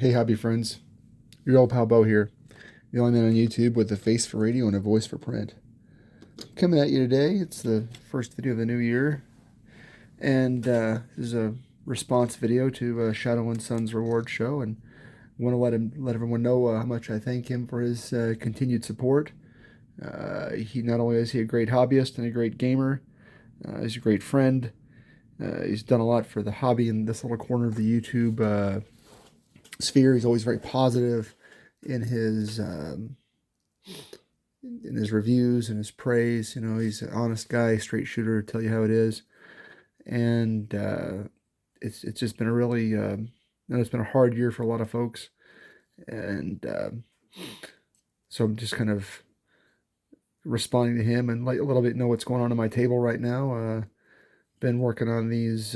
Hey, hobby friends. Your old pal Bo here, the only man on YouTube with a face for radio and a voice for print. Coming at you today. It's the first video of the new year, and this is a response video to Shadow and Son's reward show, and I want to let everyone know how much I thank him for his continued support. He not only is he a great hobbyist and a great gamer, he's a great friend. He's done a lot for the hobby in this little corner of the YouTube sphere. He's always very positive in his reviews and his praise. You know, he's an honest guy, straight shooter, tell you how it is. And it's just been a really it's been a hard year for a lot of folks, and so I'm just kind of responding to him and let a little bit know what's going on my table right now. Been working on these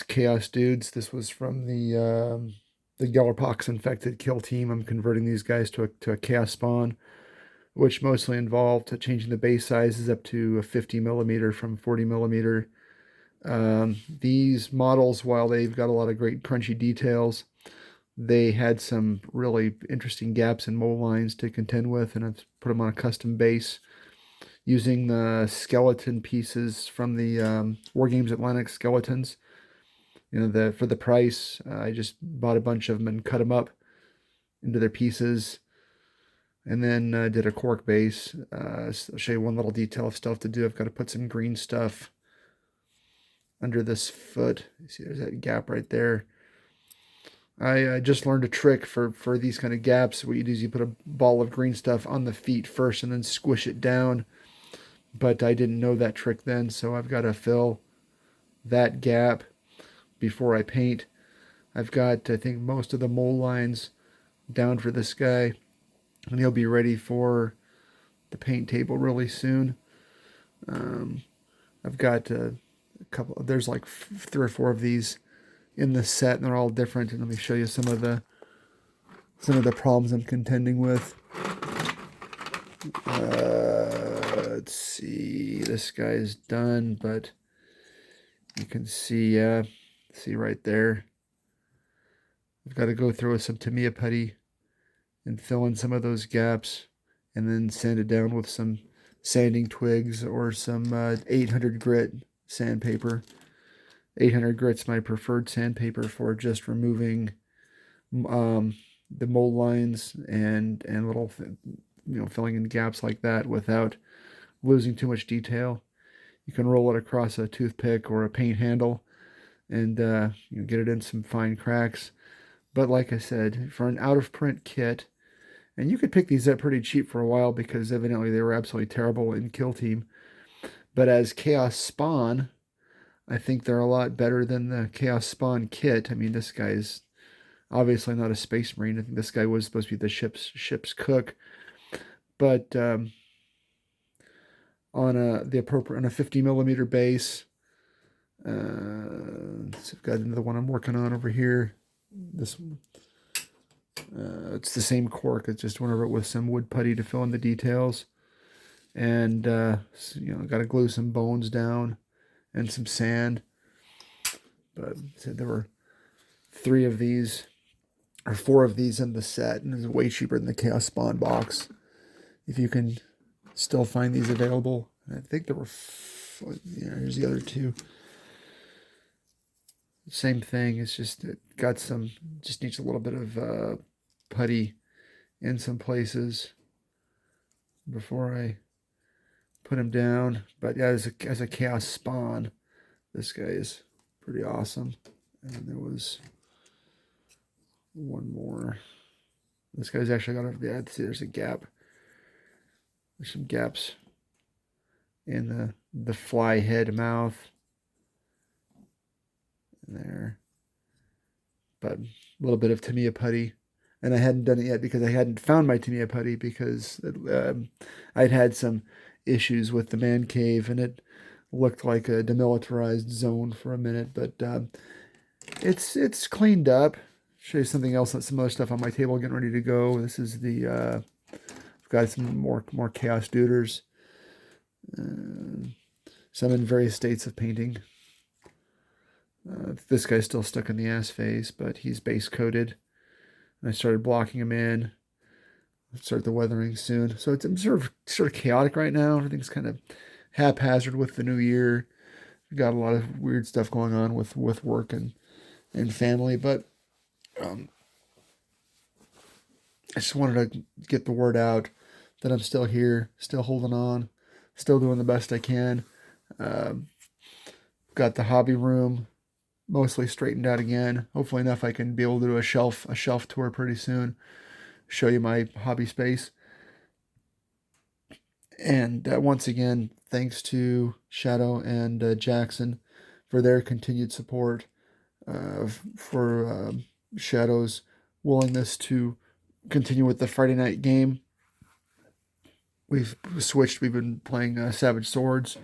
chaos dudes. This was from the Gellerpox infected kill team. I'm converting these guys to a chaos spawn, which mostly involved changing the base sizes up to a 50 millimeter from 40 millimeter. These models, while they've got a lot of great crunchy details, they had some really interesting gaps and mold lines to contend with, and I've put them on a custom base using the skeleton pieces from the War Games Atlantic skeletons. You know, for the price, I just bought a bunch of them and cut them up into their pieces, and then did a cork base. I'll show you one little detail of stuff to do. I've got to put some green stuff under this foot. You see, there's that gap right there. I just learned a trick for these kind of gaps. What you do is you put a ball of green stuff on the feet first and then squish it down. But I didn't know that trick then, so I've got to fill that gap before I paint. I've got, I think, most of the mold lines down for this guy, and he'll be ready for the paint table really soon. I've got a couple, there's like 3 or 4 of these in the set, and they're all different, and let me show you some of the problems I'm contending with. Let's see, this guy's done, but you can see right there, I've got to go through with some Tamiya putty and fill in some of those gaps, and then sand it down with some sanding twigs or some 800 grit sandpaper. 800 grit's my preferred sandpaper for just removing the mold lines and little, filling in gaps like that without losing too much detail. You can roll it across a toothpick or a paint handle and get it in some fine cracks. But like I said, for an out-of-print kit, and you could pick these up pretty cheap for a while because evidently they were absolutely terrible in Kill Team. But as Chaos Spawn, I think they're a lot better than the Chaos Spawn kit. I mean, this guy's obviously not a Space Marine. I think this guy was supposed to be the ship's cook. But on a 50 millimeter base, so I've got another one I'm working on over here. This one. It's the same cork. I just went over it with some wood putty to fill in the details, and got to glue some bones down and some sand. But there were 3 of these or 4 of these in the set, and it's way cheaper than the Chaos Spawn box. If you can still find these available, I think there were. Here's the other 2. Same thing. It's just it got some. Just needs a little bit of putty in some places before I put him down. But yeah, as a Chaos Spawn, this guy is pretty awesome. And there was one more. This guy's actually got a, see, there's a gap. There's some gaps in the fly head mouth there. But a little bit of Tamiya putty. And I hadn't done it yet because I hadn't found my Tamiya putty because I'd had some issues with the man cave and it looked like a demilitarized zone for a minute. But it's cleaned up. Show you something else, some other stuff on my table getting ready to go. This is I've got some more Chaos Duders. Some in various states of painting. This guy's still stuck in the ass phase, but he's base coated. And I started blocking him in. Start the weathering soon. So it's sort of chaotic right now. Everything's kind of haphazard with the new year. We got a lot of weird stuff going on with work and family, but I just wanted to get the word out that I'm still here, still holding on, still doing the best I can. Got the hobby room mostly straightened out again. Hopefully enough I can be able to do a shelf tour pretty soon. Show you my hobby space. And once again, thanks to Shadow and Jackson for their continued support, for Shadow's willingness to continue with the Friday night game. We've switched. We've been playing Savage Swords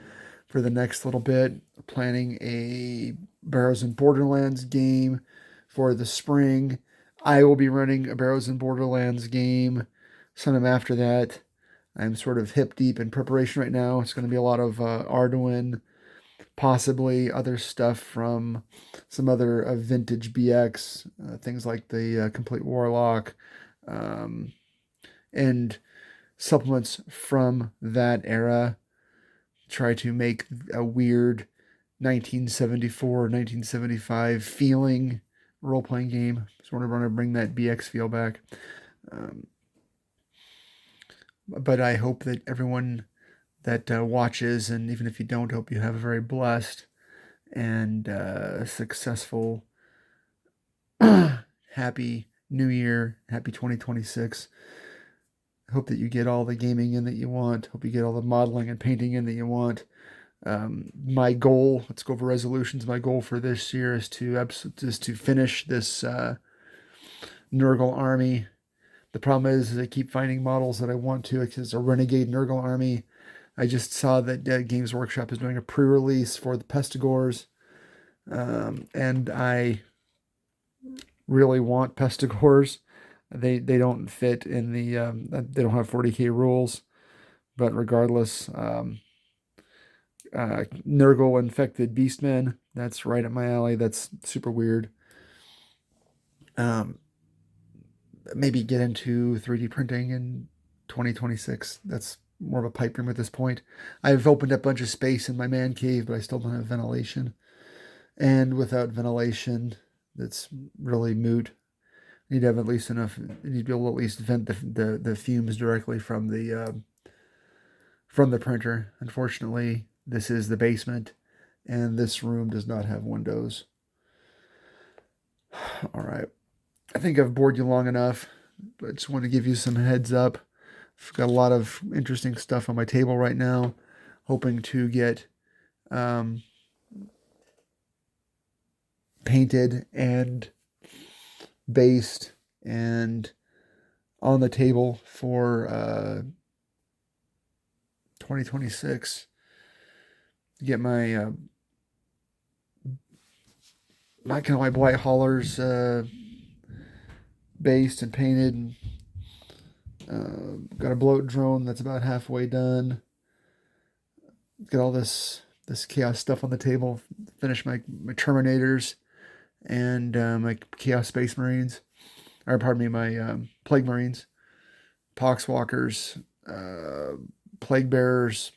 for the next little bit. Planning a Barrows and Borderlands game for the spring. I will be running a Barrows and Borderlands game sometime after that. I'm sort of hip deep in preparation right now. It's going to be a lot of Arduin, possibly other stuff from some other vintage BX, things like the Complete Warlock, and supplements from that era. Try to make a weird 1974, 1975 feeling role-playing game. So we're going to bring that BX feel back. But I hope that everyone that watches, and even if you don't, hope you have a very blessed and successful, happy New Year, happy 2026. Hope that you get all the gaming in that you want. Hope you get all the modeling and painting in that you want. My goal, let's go over resolutions. My goal for this year is to finish this Nurgle army. The problem is I keep finding models that I want to. It's a Renegade Nurgle army. I just saw that Games Workshop is doing a pre-release for the Pestigors, and I really want Pestigors. They don't fit in the they don't have 40k rules, but regardless, Nurgle infected Beastmen. That's right up my alley. That's super weird. Maybe get into 3D printing in 2026. That's more of a pipe dream at this point. I've opened up a bunch of space in my man cave, but I still don't have ventilation. And without ventilation, that's really moot. You need to have at least enough. You need to be able to at least vent the fumes directly from the printer. Unfortunately, this is the basement, and this room does not have windows. All right. I think I've bored you long enough, but I just want to give you some heads up. I've got a lot of interesting stuff on my table right now, hoping to get painted and based and on the table for 2026. Get my my Blight Haulers based and painted. Got a bloat drone that's about halfway done. Got all this chaos stuff on the table. Finish my Terminators and my Chaos Space Marines, or pardon me, my Plague Marines, Poxwalkers, Plague Bearers,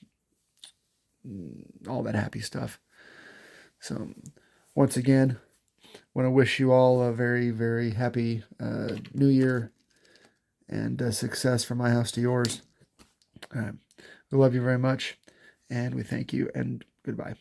all that happy stuff. So once again, want to wish you all a very, very happy New Year and success from my house to yours. We love you very much, and we thank you, and goodbye.